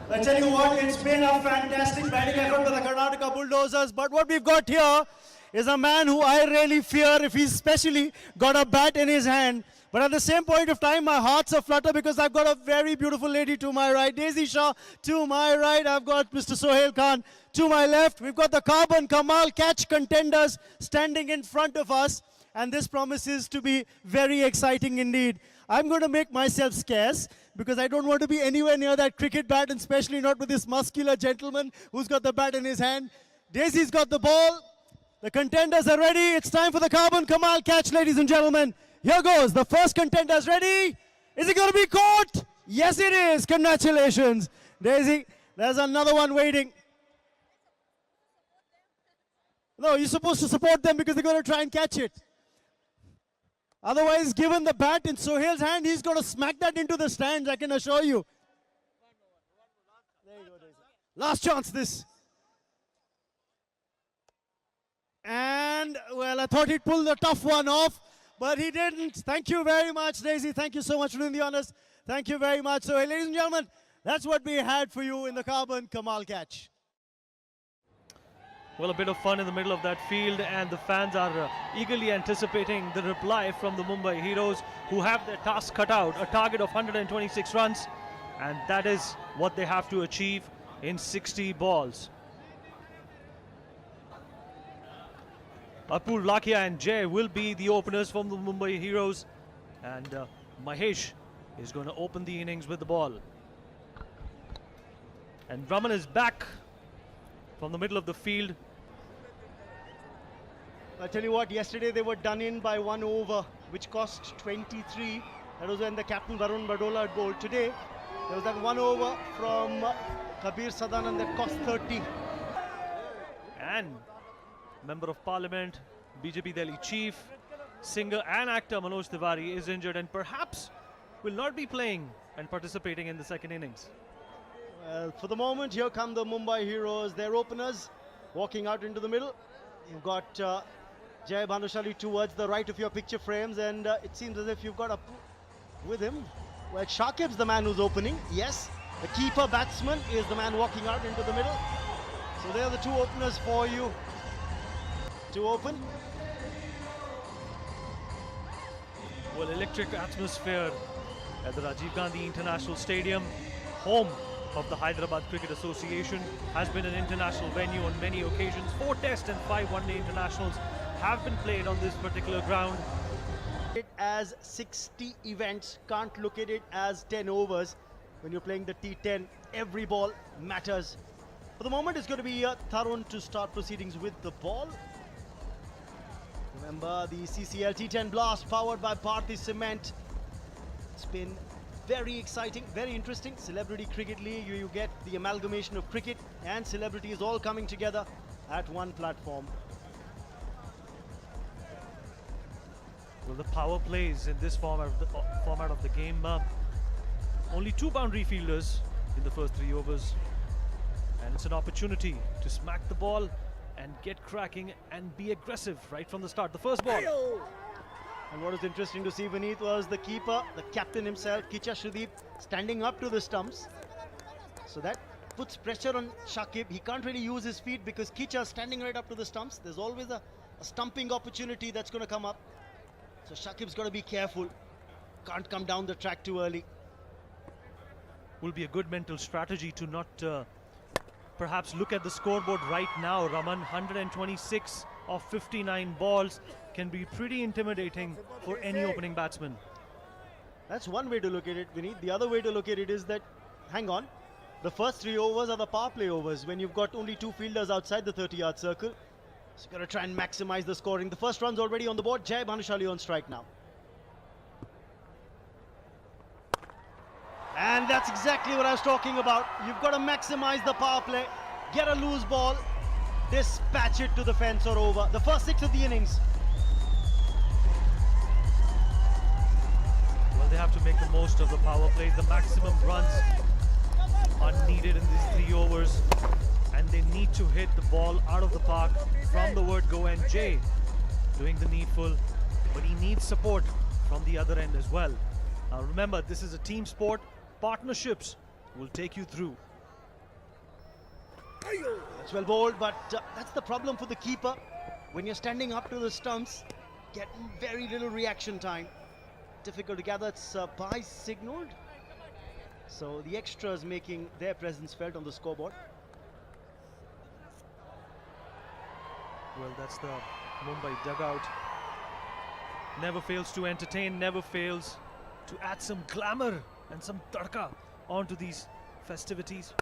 I tell you what, it's been a fantastic batting effort by the Karnataka Bulldozers. But what we've got here is a man who I really fear if he's especially got a bat in his hand. But at the same point of time, my heart's a flutter because I've got a very beautiful lady to my right, Daisy Shah. To my right, I've got Mr. Sohail Khan. To my left, we've got the Carbon Kamal catch contenders standing in front of us. And this promises to be very exciting indeed. I'm going to make myself scarce because I don't want to be anywhere near that cricket bat, and especially not with this muscular gentleman who's got the bat in his hand. Daisy's got the ball. The contenders are ready. It's time for the Carbon Kamal catch, ladies and gentlemen. Here goes. The first contender's ready. Is it going to be caught? Yes, it is. Congratulations, Daisy. There's another one waiting. No, you're supposed to support them because they're going to try and catch it. Otherwise, given the bat in Sohail's hand, he's going to smack that into the stands, I can assure you. There you go, Daisy. Last chance, this. And, well, I thought he'd pull the tough one off, but he didn't. Thank you very much, Daisy. Thank you so much for doing the honors. Thank you very much. So, ladies and gentlemen, that's what we had for you in the Carbon Kamal catch. Well, a bit of fun in the middle of that field, and the fans are eagerly anticipating the reply from the Mumbai Heroes, who have their task cut out, a target of 126 runs, and that is what they have to achieve in 60 balls. Apur Lakhia and Jay will be the openers from the Mumbai Heroes, and Mahesh is going to open the innings with the ball. And Raman is back from the middle of the field. I tell you what, yesterday they were done in by 1 over, which cost 23. That was when the captain Varun Badola had bowled. Today, there was that 1 over from Kabir Sadanand that cost 30. And Member of Parliament, BJP Delhi Chief, singer and actor Manoj Tiwari is injured and perhaps will not be playing and participating in the second innings. Well, for the moment, here come the Mumbai Heroes, their openers, walking out into the middle. You've got Jay Bhanushali towards the right of your picture frames, and it seems as if you've got with him. Well, Shakib's the man who's opening, yes. The keeper batsman is the man walking out into the middle. So there are the two openers for you to open. Well, electric atmosphere at the Rajiv Gandhi International Stadium, home of the Hyderabad Cricket Association, has been an international venue on many occasions. 4 Test and 5 one-day internationals have been played on this particular ground. It as 60 events, can't look at it as 10 overs. When you're playing the T10, every ball matters. For the moment, it's going to be Tarun to start proceedings with the ball. Remember the CCL T10 Blast powered by Bharti Cement. It's been very exciting, very interesting. Celebrity Cricket League, you get the amalgamation of cricket and celebrities all coming together at one platform. Well, the power plays in this format of the game. Only 2 boundary fielders in the first 3 overs. And it's an opportunity to smack the ball and get cracking and be aggressive right from the start. The first ball. And what was interesting to see, Vineet, was the keeper, the captain himself, Kicha Shradeep, standing up to the stumps. So that puts pressure on Shakib. He can't really use his feet because Kicha's standing right up to the stumps. There's always a stumping opportunity that's going to come up. So Shakib's got to be careful. Can't come down the track too early. Will be a good mental strategy to not perhaps look at the scoreboard right now. Raman, 126 of 59 balls can be pretty intimidating for any opening batsman. That's one way to look at it, Vineet. The other way to look at it is that, hang on, the first 3 overs are the power play overs when you've got only 2 fielders outside the 30-yard circle. So you've got to try and maximize the scoring. The first run's already on the board. Jay Bhanushali on strike now. And that's exactly what I was talking about. You've got to maximize the power play, get a loose ball, dispatch it to the fence or over. The first 6 of the innings. Well, they have to make the most of the power plays. The maximum runs are needed in these 3 overs. And they need to hit the ball out of the park from the word go. And Jay doing the needful, but he needs support from the other end as well. Now remember, this is a team sport. Partnerships will take you through. It's well bowled, but that's the problem for the keeper. When you're standing up to the stumps, get very little reaction time. Difficult to gather. It's bye signaled. So the extras making their presence felt on the scoreboard. Well, that's the Mumbai dugout. Never fails to entertain, never fails to add some glamour and some tadka onto these festivities.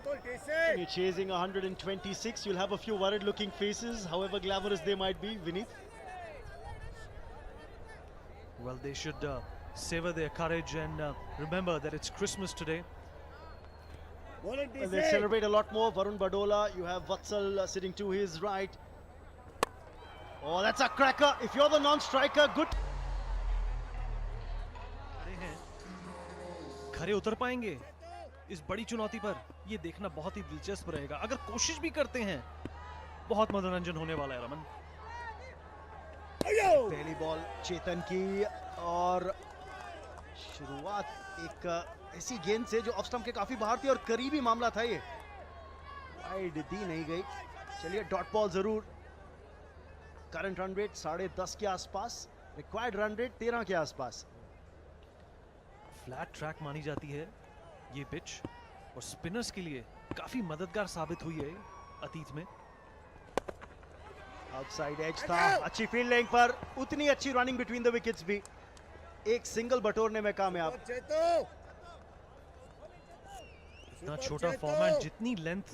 When you're chasing 126, you'll have a few worried looking faces, however glamorous they might be, Vineet. Well, they should savor their courage and remember that it's Christmas today. Well, they celebrate a lot more. Varun Badola, you have Vatsal sitting to his right. Oh, that's a cracker. If you're the non-striker, good. खरे उतर पाएंगे इस बड़ी चुनौती पर, ये देखना बहुत ही दिलचस्प रहेगा। अगर कोशिश भी करते हैं, बहुत मनोरंजन होने वाला है रमन। पहली बॉल चेतन की और शुरुआत एक ऐसी गेंद से जो ऑफ स्टंप के काफी बाहर थी और करीबी मामला था ये, वाइड दी नहीं गई। चलिए डॉट बॉल जरूर। करंट रन रेट 10.5 के आसपास, रिक्वायर्ड रन रेट 13 के आसपास। फ्लैट ट्रैक मानी जाती है ये पिच और स्पिनर्स के लिए काफी मददगार साबित हुई है अतीत में। आउटसाइड एज था, अच्छी फील्डिंग पर उतनी अच्छी रनिंग बिटवीन द विकेट्स भी, एक सिंगल बटोरने में कामयाब। इतना छोटा फॉर्मेट, जितनी लेंथ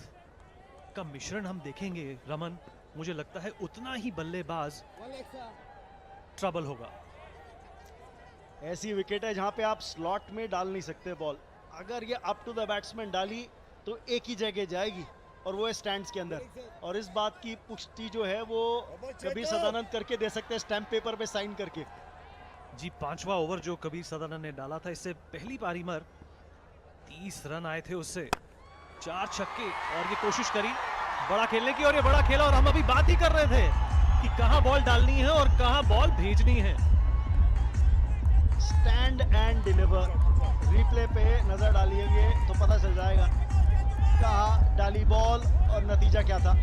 का मिश्रण हम देखेंगे रमन, मुझे लगता है उतना ही बल्लेबाज ट्रबल होगा। ऐसी विकेट है जहां पे आप स्लॉट में डाल नहीं सकते बॉल। अगर ये अप टू द बैट्समैन डाली तो एक ही जगह जाएगी और वो है स्टैंड्स के अंदर। और इस बात की पुष्टि जो है वो कबीर सदानंद करके दे सकते हैं, स्टैम्प पेपर पे साइन करके। जी, 5वां ओवर जो कबीर सदानंद ने डाला था, इससे पहली पारी में 30 रन आए थे उससे, 4 छक्के, और ये कोशिश करी बड़ा खेलने की और ये बड़ा खेला। और हम अभी बात ही कर रहे थे कि कहां बॉल डालनी है और कहां बॉल भेजनी है। स्टैंड एंड डिलीवर, रिप्ले पे नजर डालिएगा तो पता चल जाएगा कहां डाली बॉल और नतीजा क्या था।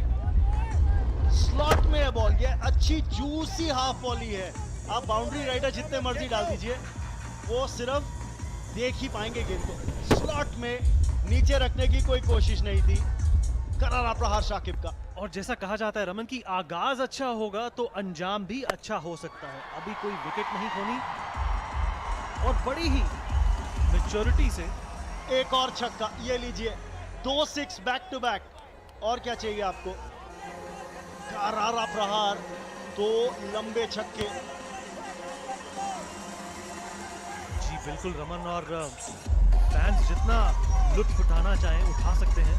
स्लॉट में है बॉल, ये अच्छी जूसी हाफ वॉली है। आप बाउंड्री राइडर जितने मर्जी डाल दीजिए, वो सिर्फ देख ही पाएंगे गेंद को। स्लॉट में नीचे रखने की कोई कोशिश नहीं थी। करारा प्रहार शाकिब का। और जैसा कहा जाता है रमन की आगाज अच्छा होगा तो अंजाम भी अच्छा हो सकता है। अभी कोई विकेट नहीं खोनी और बड़ी ही मैच्योरिटी से एक और छक्का, ये लीजिए 2 6 बैक टू बैक। और क्या चाहिए आपको? करारा प्रहार, 2 लंबे छक्के। जी बिल्कुल रमन, और फैंस जितना लुत्फ उठाना चाहें उठा सकते हैं,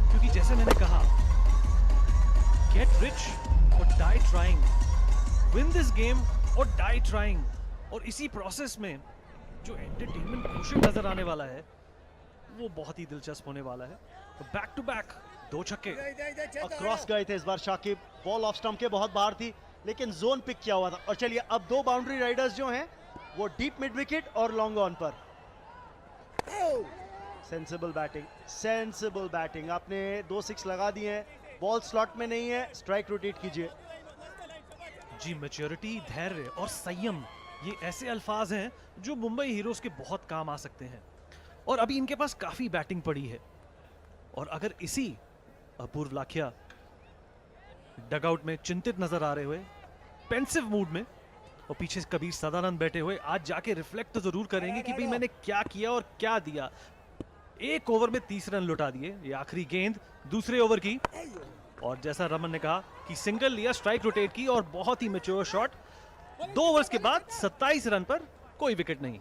क्योंकि जैसे मैंने कहा, गेट रिच और die trying, win this game और डाई ट्राइंग। और इसी प्रोसेस में जो एंटरटेनमेंट क्वोशिएंट नजर आने वाला है वो बहुत ही दिलचस्प होने वाला है। तो बैक टू बैक 2 छक्के क्रॉस गए थे इस बार शाकिब। बॉल ऑफ स्टंप के बहुत बाहर थी लेकिन जोन पिक किया हुआ था। और चलिए अब 2 बाउंड्री राइडर्स जो हैं वो डीप मिड विकेट और लॉन्ग ऑन पर। Sensible batting, sensible batting. आपने 2 6 लगा दिए हैं, बॉल स्लॉट में नहीं है, स्ट्राइक रोटेट कीजिए। जी, मैच्योरिटी, धैर्य और संयम, ये ऐसे अल्फाज हैं जो मुंबई हीरोज के बहुत काम आ सकते हैं। और अभी इनके पास काफी बैटिंग पड़ी है। और अगर इसी अपूर्व लाखिया डगआउट में चिंतित नजर आ रहे हुए, पेंसिव मूड में, और पीछे कबीर सदानंद बैठे हुए, आज जाके रिफ्लेक्ट तो जरूर करेंगे कि भाई मैंने क्या किया और क्या दिया। 1 ओवर में 30 रन लुटा दिए। ये आखिरी गेंद दूसरे ओवर की, और जैसा रमन ने कहा कि सिंगल लिया, स्ट्राइक रोटेट की और बहुत ही मैच्योर शॉट। 2 ओवर्स के बाद 27 रन पर कोई विकेट नहीं।